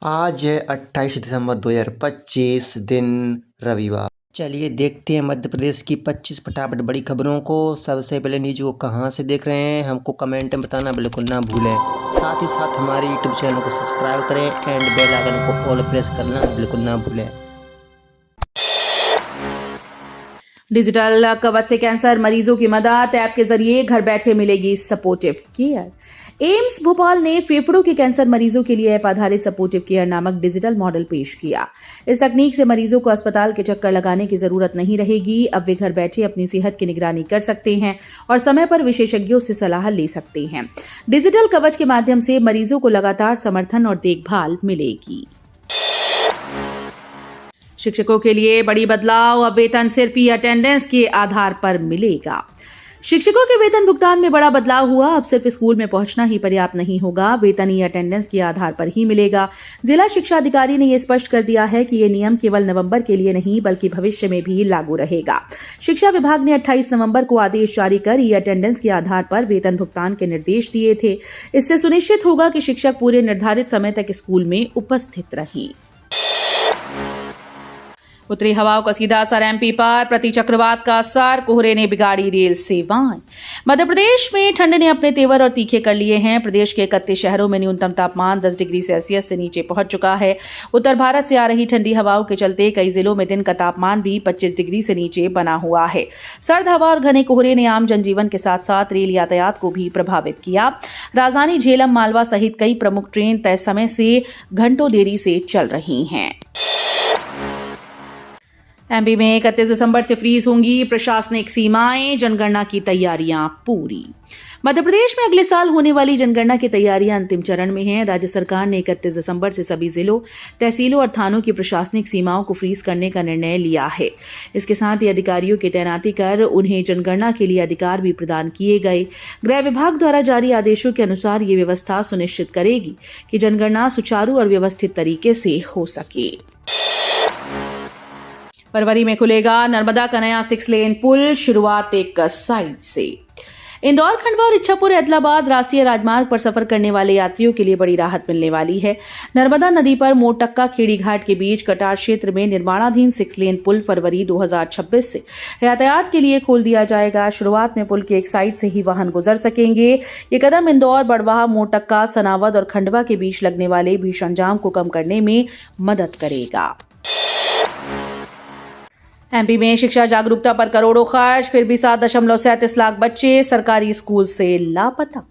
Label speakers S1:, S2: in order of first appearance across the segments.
S1: आज है 28 दिसंबर 2025 दिन रविवार। चलिए देखते हैं मध्य प्रदेश की 25 फटाफट बड़ी खबरों को। सबसे पहले न्यूज को कहां से देख रहे हैं हमको कमेंट में बताना बिल्कुल ना भूलें। साथ ही साथ हमारे यूट्यूब चैनल को सब्सक्राइब करें एंड बेल आइकन को ऑल प्रेस करना बिल्कुल ना भूलें।
S2: डिजिटल कवच से कैंसर मरीजों की मदद, ऐप के जरिए घर बैठे मिलेगी सपोर्टिव केयर। एम्स भोपाल ने फेफड़ों के कैंसर मरीजों के लिए ऐप आधारित सपोर्टिव केयर नामक डिजिटल मॉडल पेश किया। इस तकनीक से मरीजों को अस्पताल के चक्कर लगाने की जरूरत नहीं रहेगी। अब वे घर बैठे अपनी सेहत की निगरानी कर सकते हैं और समय पर विशेषज्ञों से सलाह ले सकते हैं। डिजिटल कवच के माध्यम से मरीजों को लगातार समर्थन और देखभाल मिलेगी। शिक्षकों के लिए बड़ी बदलाव, अब वेतन सिर्फ ही अटेंडेंस के आधार पर मिलेगा। शिक्षकों के वेतन भुगतान में बड़ा बदलाव हुआ। अब सिर्फ स्कूल में पहुंचना ही पर्याप्त नहीं होगा, वेतन ही अटेंडेंस के आधार पर ही मिलेगा। जिला शिक्षा अधिकारी ने यह स्पष्ट कर दिया है कि यह नियम केवल नवंबर के लिए नहीं बल्कि भविष्य में भी लागू रहेगा। शिक्षा विभाग ने 28 नवंबर को आदेश जारी कर ई अटेंडेंस के आधार पर वेतन भुगतान के निर्देश दिए थे। इससे सुनिश्चित होगा कि शिक्षक पूरे निर्धारित समय तक स्कूल में उपस्थित रहें। उत्तरी हवाओं का सीधा असर एमपी पर, प्रति चक्रवात का असर, कोहरे ने बिगाड़ी रेल सेवाएं। मध्य प्रदेश में ठंड ने अपने तेवर और तीखे कर लिए हैं। प्रदेश के 31 शहरों में न्यूनतम तापमान 10 डिग्री सेल्सियस से नीचे पहुंच चुका है। उत्तर भारत से आ रही ठंडी हवाओं के चलते कई जिलों में दिन का तापमान भी 25 डिग्री से नीचे बना हुआ है। सर्द हवा और घने कोहरे ने आम जनजीवन के साथ साथ रेल यातायात को भी प्रभावित किया। राजधानी झेलम, मालवा सहित कई प्रमुख ट्रेन तय समय से घंटों देरी से चल रही हैं। एमपी में 31 दिसंबर से फ्रीज होंगी प्रशासनिक सीमाएं, जनगणना की तैयारियां पूरी। मध्य प्रदेश में अगले साल होने वाली जनगणना की तैयारियां अंतिम चरण में हैं। राज्य सरकार ने 31 दिसंबर से सभी जिलों, तहसीलों और थानों की प्रशासनिक सीमाओं को फ्रीज करने का निर्णय लिया है। इसके साथ ही अधिकारियों की तैनाती कर उन्हें जनगणना के लिए अधिकार भी प्रदान किए गए। गृह विभाग द्वारा जारी आदेशों के अनुसार ये व्यवस्था सुनिश्चित करेगी कि जनगणना सुचारू और व्यवस्थित तरीके से हो सके। फरवरी में खुलेगा नर्मदा का नया 6 लेन पुल, शुरुआत एक साइड से। इंदौर, खंडवा और इच्छापुर एदलाबाद राष्ट्रीय राजमार्ग पर सफर करने वाले यात्रियों के लिए बड़ी राहत मिलने वाली है। नर्मदा नदी पर मोटक्का खेड़ी घाट के बीच कटार क्षेत्र में निर्माणाधीन 6 लेन पुल फरवरी 2026 से यातायात के लिए खोल दिया जाएगा। शुरुआत में पुल की एक साइड से ही वाहन गुजर सकेंगे। ये कदम इंदौर, बड़वाह, मोटक्का, सनावद और खंडवा के बीच लगने वाले भीषण जाम को कम करने में मदद करेगा। एमपी में शिक्षा जागरूकता पर करोड़ों खर्च, फिर भी 7.37 लाख बच्चे सरकारी स्कूल से लापता।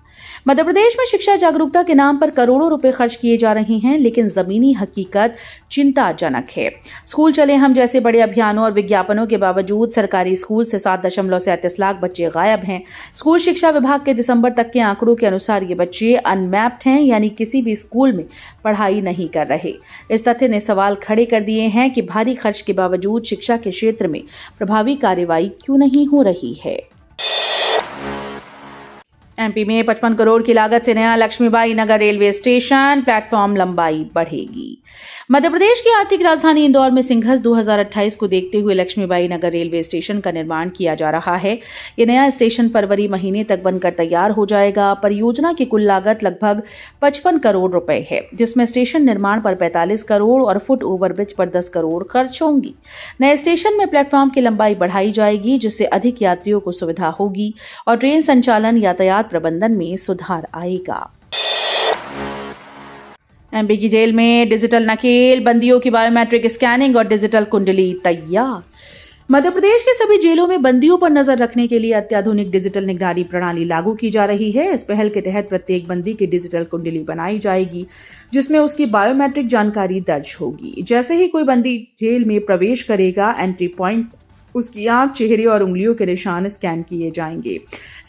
S2: मध्य प्रदेश में शिक्षा जागरूकता के नाम पर करोड़ों रुपए खर्च किए जा रहे हैं, लेकिन जमीनी हकीकत चिंताजनक है। स्कूल चले हम जैसे बड़े अभियानों और विज्ञापनों के बावजूद सरकारी स्कूल से 7.37 लाख बच्चे गायब हैं। स्कूल शिक्षा विभाग के दिसंबर तक के आंकड़ों के अनुसार ये बच्चे अनमैप्ड हैं, यानी किसी भी स्कूल में पढ़ाई नहीं कर रहे। इस तथ्य ने सवाल खड़े कर दिए हैं कि भारी खर्च के बावजूद शिक्षा के क्षेत्र में प्रभावी कार्रवाई क्यों नहीं हो रही है। एमपी में 55 करोड़ की लागत से नया लक्ष्मीबाई नगर रेलवे स्टेशन, प्लेटफॉर्म लंबाई बढ़ेगी। मध्य प्रदेश की आर्थिक राजधानी इंदौर में सिंघस 2028 को देखते हुए लक्ष्मीबाई नगर रेलवे स्टेशन का निर्माण किया जा रहा है। ये नया स्टेशन फरवरी महीने तक बनकर तैयार हो जाएगा। परियोजना की कुल लागत लगभग 55 करोड़ रुपए है, जिसमें स्टेशन निर्माण पर 45 करोड़ और फुट ओवरब्रिज पर 10 करोड़ खर्च होंगी। नए स्टेशन में प्लेटफॉर्म की लंबाई बढ़ाई जाएगी, जिससे अधिक यात्रियों को सुविधा होगी और ट्रेन संचालन, यातायात प्रबंधन में सुधार आएगा। एमपी की जेल में डिजिटल नकेल, बंदियों की बायोमेट्रिक स्कैनिंग और डिजिटल कुंडली तैयार। मध्य प्रदेश के सभी जेलों में बंदियों पर नजर रखने के लिए अत्याधुनिक डिजिटल निगरानी प्रणाली लागू की जा रही है। इस पहल के तहत प्रत्येक बंदी की डिजिटल कुंडली बनाई जाएगी, जिसमें उसकी बायोमेट्रिक जानकारी दर्ज होगी। जैसे ही कोई बंदी जेल में प्रवेश करेगा, एंट्री पॉइंट उसकी आंख, चेहरे और उंगलियों के निशान स्कैन किए जाएंगे।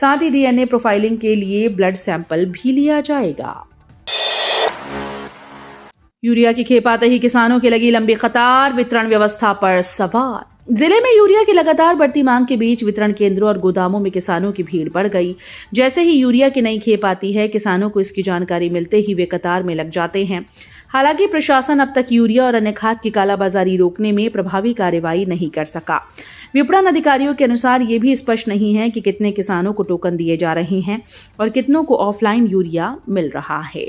S2: साथ ही डीएनए प्रोफाइलिंग के लिए ब्लड सैंपल भी लिया जाएगा। यूरिया की खेप आते ही किसानों की लगी लंबी कतार, वितरण व्यवस्था पर सवाल। जिले में यूरिया की लगातार बढ़ती मांग के बीच वितरण केंद्रों और गोदामों में किसानों की भीड़ बढ़ गई। जैसे ही यूरिया की नई खेप आती है, किसानों को इसकी जानकारी मिलते ही वे कतार में लग जाते हैं। हालांकि प्रशासन अब तक यूरिया और अन्य खाद की कालाबाजारी रोकने में प्रभावी कार्रवाई नहीं कर सका। विपणन अधिकारियों के अनुसार ये भी स्पष्ट नहीं है कि कितने किसानों को टोकन दिए जा रहे हैं और कितनों को ऑफलाइन यूरिया मिल रहा है।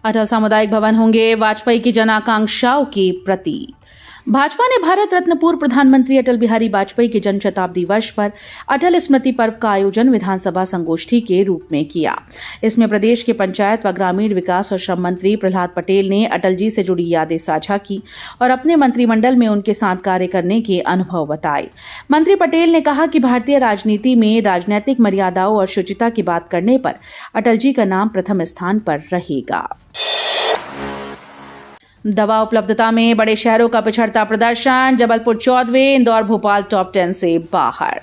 S2: अटल सामुदायिक भवन होंगे वाजपेयी की जन आकांक्षाओं की प्रतीक। भाजपा ने भारत रत्न पूर्व प्रधानमंत्री अटल बिहारी वाजपेयी के जन्म शताब्दी वर्ष पर अटल स्मृति पर्व का आयोजन विधानसभा संगोष्ठी के रूप में किया। इसमें प्रदेश के पंचायत व ग्रामीण विकास और श्रम मंत्री प्रहलाद पटेल ने अटल जी से जुड़ी यादें साझा की और अपने मंत्रिमंडल में उनके साथ कार्य करने के अनुभव बताए। मंत्री पटेल ने कहा कि भारतीय राजनीति में राजनीतिक मर्यादाओं और शुचिता की बात करने पर अटल जी का नाम प्रथम स्थान पर रहेगा। दवा उपलब्धता में बड़े शहरों का पिछड़ता प्रदर्शन, जबलपुर 14वें, इंदौर भोपाल टॉप 10 से बाहर।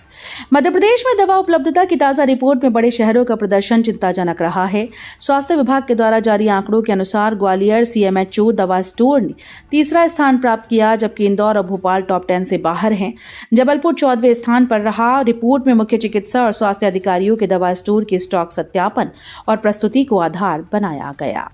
S2: मध्य प्रदेश में दवा उपलब्धता की ताजा रिपोर्ट में बड़े शहरों का प्रदर्शन चिंताजनक रहा है। स्वास्थ्य विभाग के द्वारा जारी आंकड़ों के अनुसार ग्वालियर CMHO दवा स्टोर ने तीसरा स्थान प्राप्त किया, जबकि इंदौर और भोपाल टॉप 10 से बाहर हैं। जबलपुर 14वें स्थान पर रहा। रिपोर्ट में मुख्य चिकित्सा और स्वास्थ्य अधिकारियों के दवा स्टोर के स्टॉक सत्यापन और प्रस्तुति को आधार बनाया गया।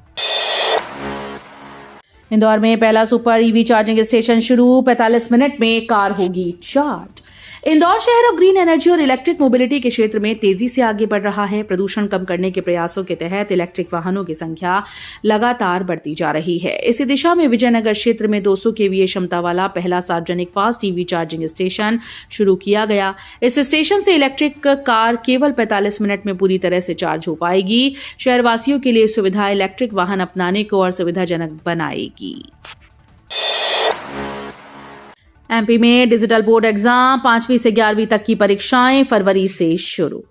S2: इंदौर में पहला सुपर EV चार्जिंग स्टेशन शुरू, 45 मिनट में कार होगी चार्ज। इंदौर शहर अब ग्रीन एनर्जी और इलेक्ट्रिक मोबिलिटी के क्षेत्र में तेजी से आगे बढ़ रहा है। प्रदूषण कम करने के प्रयासों के तहत इलेक्ट्रिक वाहनों की संख्या लगातार बढ़ती जा रही है। इसी दिशा में विजयनगर क्षेत्र में 200 kVA क्षमता वाला पहला सार्वजनिक फास्ट EV चार्जिंग स्टेशन शुरू किया गया। इस स्टेशन से इलेक्ट्रिक कार केवल 45 मिनट में पूरी तरह से चार्ज हो पाएगी। शहरवासियों के लिए सुविधा इलेक्ट्रिक वाहन अपनाने को और सुविधाजनक बनाएगी। MP में डिजिटल बोर्ड एग्जाम, 5वीं से 11वीं तक की परीक्षाएं फरवरी से शुरू।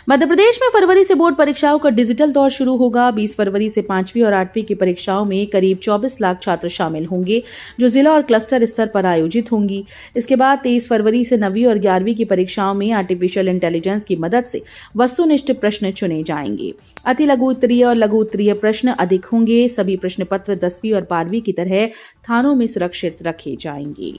S2: मध्य प्रदेश में फरवरी से बोर्ड परीक्षाओं का डिजिटल दौर शुरू होगा। 20 फरवरी से 5वीं और 8वीं की परीक्षाओं में करीब 24 लाख छात्र शामिल होंगे, जो जिला और क्लस्टर स्तर पर आयोजित होंगी। इसके बाद 23 फरवरी से 9वीं और 11वीं की परीक्षाओं में आर्टिफिशियल इंटेलिजेंस की मदद से वस्तुनिष्ठ प्रश्न चुने जाएंगे। अति लघु उत्तरीय और लघु उत्तरीय प्रश्न अधिक होंगे। सभी प्रश्न पत्र 10वीं और 12वीं की तरह थानों में सुरक्षित रखे जाएंगे।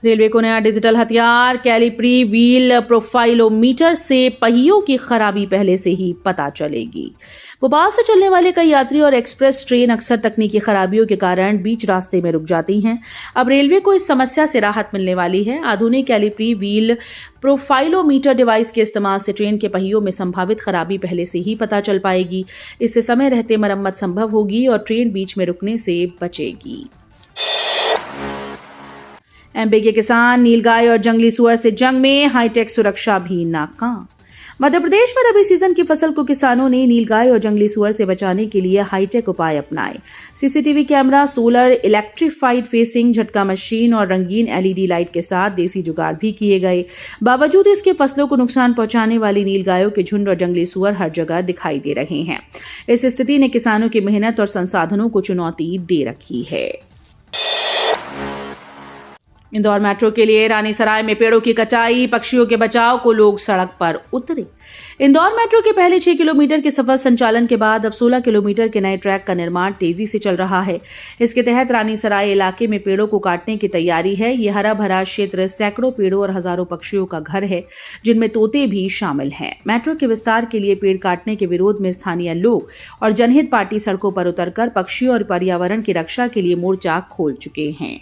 S2: रेलवे को नया डिजिटल हथियार, कैलिप्री व्हील प्रोफाइलोमीटर से पहियों की खराबी पहले से ही पता चलेगी। भोपाल से चलने वाले कई यात्री और एक्सप्रेस ट्रेन अक्सर तकनीकी खराबियों के कारण बीच रास्ते में रुक जाती हैं। अब रेलवे को इस समस्या से राहत मिलने वाली है। आधुनिक कैलिप्री व्हील प्रोफाइलोमीटर डिवाइस के इस्तेमाल से ट्रेन के पहियों में संभावित खराबी पहले से ही पता चल पाएगी। इससे समय रहते मरम्मत संभव होगी और ट्रेन बीच में रुकने से बचेगी। MP के किसान नीलगाय और जंगली सुअर से जंग में, हाईटेक सुरक्षा भी नाकाम। मध्य प्रदेश में रबी सीजन की फसल को किसानों ने नीलगाय और जंगली सुअर से बचाने के लिए हाईटेक उपाय अपनाए। CCTV camera, solar electrified facing, झटका मशीन और रंगीन LED लाइट के साथ देसी जुगाड़ भी किए गए। बावजूद इसके फसलों को नुकसान पहुंचाने वाली नीलगायों के झुंड और जंगली सुअर हर जगह दिखाई दे रहे हैं। इस स्थिति ने किसानों की मेहनत और संसाधनों को चुनौती दे रखी है। इंदौर मेट्रो के लिए रानीसराय में पेड़ों की कटाई, पक्षियों के बचाव को लोग सड़क पर उतरे। इंदौर मेट्रो के पहले 6 किलोमीटर के सफल संचालन के बाद अब 16 किलोमीटर के नए ट्रैक का निर्माण तेजी से चल रहा है। इसके तहत रानीसराय इलाके में पेड़ों को काटने की तैयारी है। ये हरा भरा क्षेत्र सैकड़ों पेड़ों और हजारों पक्षियों का घर है, जिनमें तोते भी शामिल हैं। मेट्रो के विस्तार के लिए पेड़ काटने के विरोध में स्थानीय लोग और जनहित पार्टी सड़कों पर उतरकर पक्षियों और पर्यावरण की रक्षा के लिए मोर्चा खोल चुके हैं।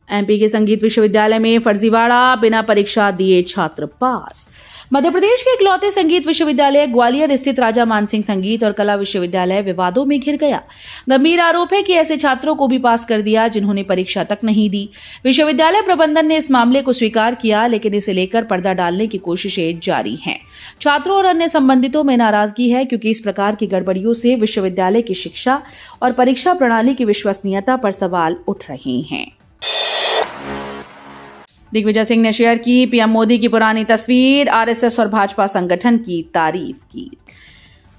S2: MP के संगीत विश्वविद्यालय में फर्जीवाड़ा, बिना परीक्षा दिए छात्र पास। मध्य प्रदेश के इकलौते संगीत विश्वविद्यालय ग्वालियर स्थित राजा मानसिंह संगीत और कला विश्वविद्यालय विवादों में घिर गया। गंभीर आरोप है कि ऐसे छात्रों को भी पास कर दिया जिन्होंने परीक्षा तक नहीं दी। विश्वविद्यालय प्रबंधन ने इस मामले को स्वीकार किया, लेकिन इसे लेकर पर्दा डालने की कोशिशें जारी हैं। छात्रों और अन्य संबंधितों में नाराजगी है, क्योंकि इस प्रकार की गड़बड़ियों से विश्वविद्यालय की शिक्षा और परीक्षा प्रणाली की विश्वसनीयता पर सवाल उठ रहे हैं। दिग्विजय सिंह ने शेयर की PM मोदी की पुरानी तस्वीर, RSS और भाजपा संगठन की तारीफ की।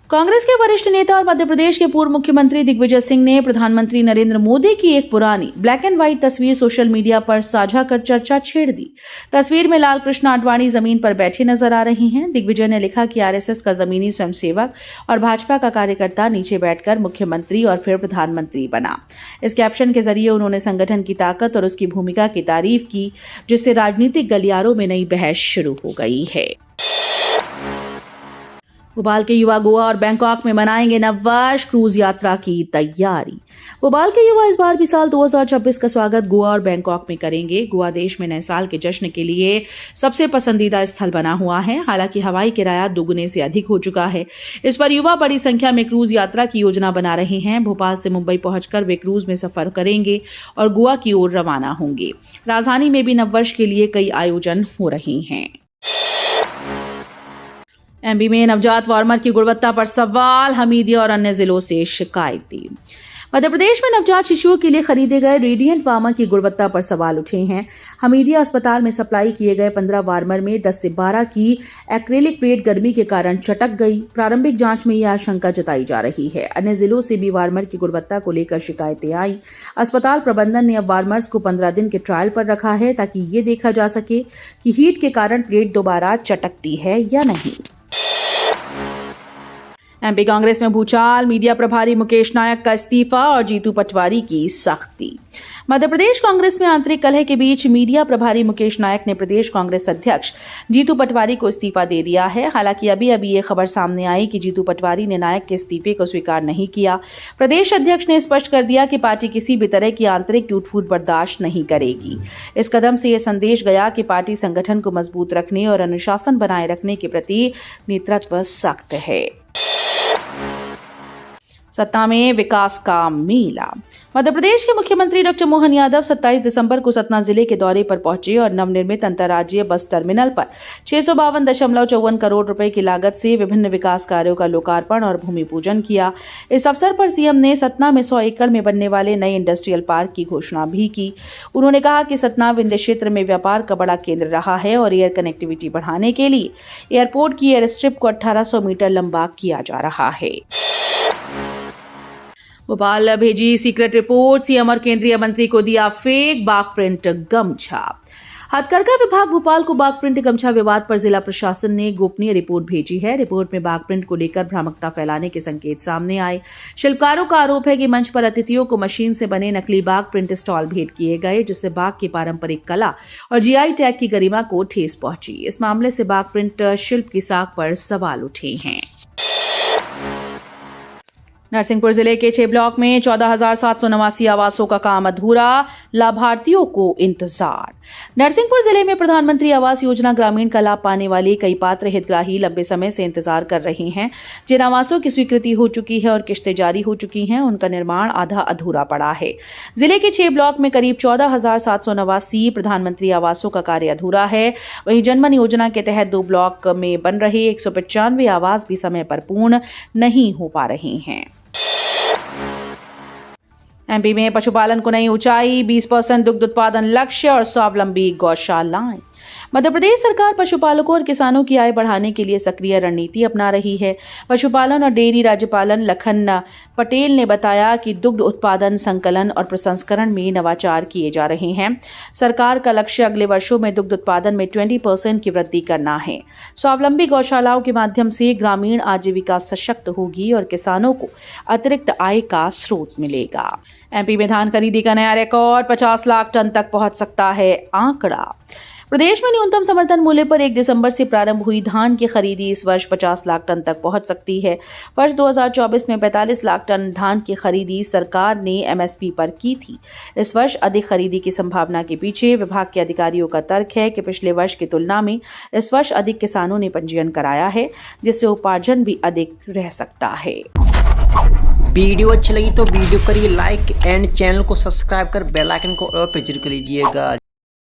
S2: कांग्रेस के वरिष्ठ नेता और मध्य प्रदेश के पूर्व मुख्यमंत्री दिग्विजय सिंह ने प्रधानमंत्री नरेंद्र मोदी की एक पुरानी ब्लैक एंड व्हाइट तस्वीर सोशल मीडिया पर साझा कर चर्चा छेड़ दी। तस्वीर में लाल कृष्ण आडवाणी जमीन पर बैठे नजर आ रहे हैं। दिग्विजय ने लिखा कि RSS का जमीनी स्वयंसेवक और भाजपा का कार्यकर्ता नीचे बैठकर मुख्यमंत्री और फिर प्रधानमंत्री बना। इस कैप्शन के जरिए उन्होंने संगठन की ताकत और उसकी भूमिका की तारीफ की, जिससे राजनीतिक गलियारों में नई बहस शुरू हो गई है। भोपाल के युवा गोवा और बैंकॉक में मनाएंगे नववर्ष, क्रूज यात्रा की तैयारी। भोपाल के युवा इस बार भी साल 2026 का स्वागत गोवा और बैंकॉक में करेंगे। गोवा देश में नए साल के जश्न के लिए सबसे पसंदीदा स्थल बना हुआ है। हालांकि हवाई किराया दुगने से अधिक हो चुका है। इस पर युवा बड़ी संख्या में क्रूज यात्रा की योजना बना रहे हैं। भोपाल से मुंबई पहुंचकर वे क्रूज में सफर करेंगे और गोवा की ओर रवाना होंगे। राजधानी में भी नववर्ष के लिए कई आयोजन हो रहे हैं। एमपी में नवजात वार्मर की गुणवत्ता पर सवाल, हमीदिया और अन्य जिलों से शिकायतें। मध्य प्रदेश में नवजात शिशुओं के लिए खरीदे गए रेडिएंट वार्मर की गुणवत्ता पर सवाल उठे हैं। हमीदिया अस्पताल में सप्लाई किए गए 15 वार्मर में 10 से 12 की एक्रेलिक प्लेट गर्मी के कारण चटक गई। प्रारंभिक जांच में यह आशंका जताई जा रही है। अन्य जिलों से भी वार्मर की गुणवत्ता को लेकर शिकायतें आई। अस्पताल प्रबंधन ने अब वार्मर्स को 15 दिन के ट्रायल पर रखा है ताकि ये देखा जा सके कि हीट के कारण प्लेट दोबारा चटकती है या नहीं। एमपी कांग्रेस में भूचाल, मीडिया प्रभारी मुकेश नायक का इस्तीफा और जीतू पटवारी की सख्ती। मध्य प्रदेश कांग्रेस में आंतरिक कलह के बीच मीडिया प्रभारी मुकेश नायक ने प्रदेश कांग्रेस अध्यक्ष जीतू पटवारी को इस्तीफा दे दिया है। हालांकि अभी ये खबर सामने आई कि जीतू पटवारी ने नायक के इस्तीफे को स्वीकार नहीं किया। प्रदेश अध्यक्ष ने स्पष्ट कर दिया कि पार्टी किसी भी तरह की आंतरिक टूट-फूट बर्दाश्त नहीं करेगी। इस कदम से यह संदेश गया कि पार्टी संगठन को मजबूत रखने और अनुशासन बनाए रखने के प्रति नेतृत्व सख्त है। सतना में विकास का मेला। मध्य प्रदेश के मुख्यमंत्री डॉक्टर मोहन यादव 27 दिसंबर को सतना जिले के दौरे पर पहुंचे और नवनिर्मित अंतर्राज्यीय बस टर्मिनल पर 652.54 करोड़ रुपए की लागत से विभिन्न विकास कार्यों का लोकार्पण और भूमि पूजन किया। इस अवसर पर सीएम ने सतना में 100 एकड़ में बनने वाले नए इंडस्ट्रियल पार्क की घोषणा भी की। उन्होंने कहा कि सतना विंध्य क्षेत्र में व्यापार का बड़ा केंद्र रहा है और एयर कनेक्टिविटी बढ़ाने के लिए एयरपोर्ट की एयर स्ट्रिप को 1800 मीटर लंबा किया जा रहा है। भोपाल भेजी सीक्रेट रिपोर्ट, सीएम और केंद्रीय मंत्री को दिया फेक बाघ प्रिंट गमछा। हथकरघा विभाग भोपाल को बाघ प्रिंट गमछा विवाद पर जिला प्रशासन ने गोपनीय रिपोर्ट भेजी है। रिपोर्ट में बाघ प्रिंट को लेकर भ्रामकता फैलाने के संकेत सामने आए। शिल्पकारों का आरोप है कि मंच पर अतिथियों को मशीन से बने नकली बाघ प्रिंट स्टॉल भेंट किए गए, जिससे बाघ की पारंपरिक कला और जीआई टैग की गरिमा को ठेस पहुंची। इस मामले से बाघ प्रिंट शिल्प की साख पर सवाल उठे हैं। नरसिंहपुर जिले के 6 ब्लॉक में 14,789 आवासों का काम अधूरा, लाभार्थियों को इंतजार। नरसिंहपुर जिले में प्रधानमंत्री आवास योजना ग्रामीण का लाभ पाने वाले कई पात्र हितग्राही लंबे समय से इंतजार कर रहे हैं। जिन आवासों की स्वीकृति हो चुकी है और किश्तें जारी हो चुकी हैं, उनका निर्माण आधा अधूरा पड़ा है। जिले के 6 ब्लॉक में करीब 14,789 प्रधानमंत्री आवासों का कार्य अधूरा है। वहीं जनमन योजना के तहत 2 ब्लॉक में बन रहे 195 आवास भी समय पर पूर्ण नहीं हो पा रहे हैं। एमपी में पशुपालन को नई ऊंचाई, 20% दुग्ध उत्पादन लक्ष्य और स्वावलंबी गौशालाएं। मध्य प्रदेश सरकार पशुपालकों और किसानों की आय बढ़ाने के लिए सक्रिय रणनीति अपना रही है। पशुपालन और डेयरी राज्यपालन लखन पटेल ने बताया कि दुग्ध उत्पादन, संकलन और प्रसंस्करण में नवाचार किए जा रहे हैं। सरकार का लक्ष्य अगले वर्षों में दुग्ध उत्पादन में 20% की वृद्धि करना है। स्वावलंबी गौशालाओं के माध्यम से ग्रामीण आजीविका सशक्त होगी और किसानों को अतिरिक्त आय का स्रोत मिलेगा। एमपी में धान खरीदी का नया रिकॉर्ड, 50 लाख टन तक पहुंच सकता है आंकड़ा। प्रदेश में न्यूनतम समर्थन मूल्य पर 1 दिसंबर से प्रारंभ हुई धान की खरीदी इस वर्ष 50 लाख टन तक पहुंच सकती है। वर्ष 2024 में 45 लाख टन धान की खरीदी सरकार ने एमएसपी पर की थी। इस वर्ष अधिक खरीदी की संभावना के पीछे विभाग के अधिकारियों का तर्क है कि पिछले वर्ष की तुलना में इस वर्ष अधिक किसानों ने पंजीयन कराया है, जिससे उपार्जन भी अधिक रह सकता है।
S1: वीडियो अच्छी लगी तो वीडियो करिए लाइक एंड चैनल को सब्सक्राइब कर बेल आइकन को और प्रेस कर लीजिएगा।